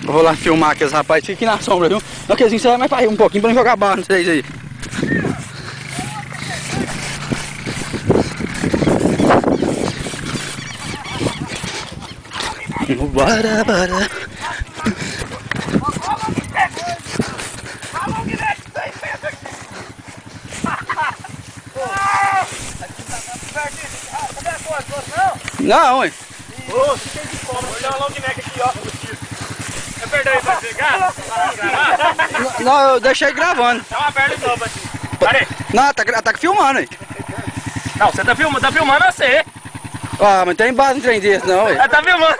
Eu vou lá filmar aqueles rapazes, fica aqui na sombra, viu? Não, que assim você vai mais pra ir um pouquinho pra não jogar barra, não sei aí. Bora, bora. Não, ué. Ô, fica aí de fome. Vou dar uma long neck aqui, ó. É verdade, vai pegar? Não, eu deixei gravando. Dá uma perna de novo aqui. Pare. Não, tá filmando aí. Não, você tá filmando você. Ah, mas tem base em trem desse não, ué. Tá filmando.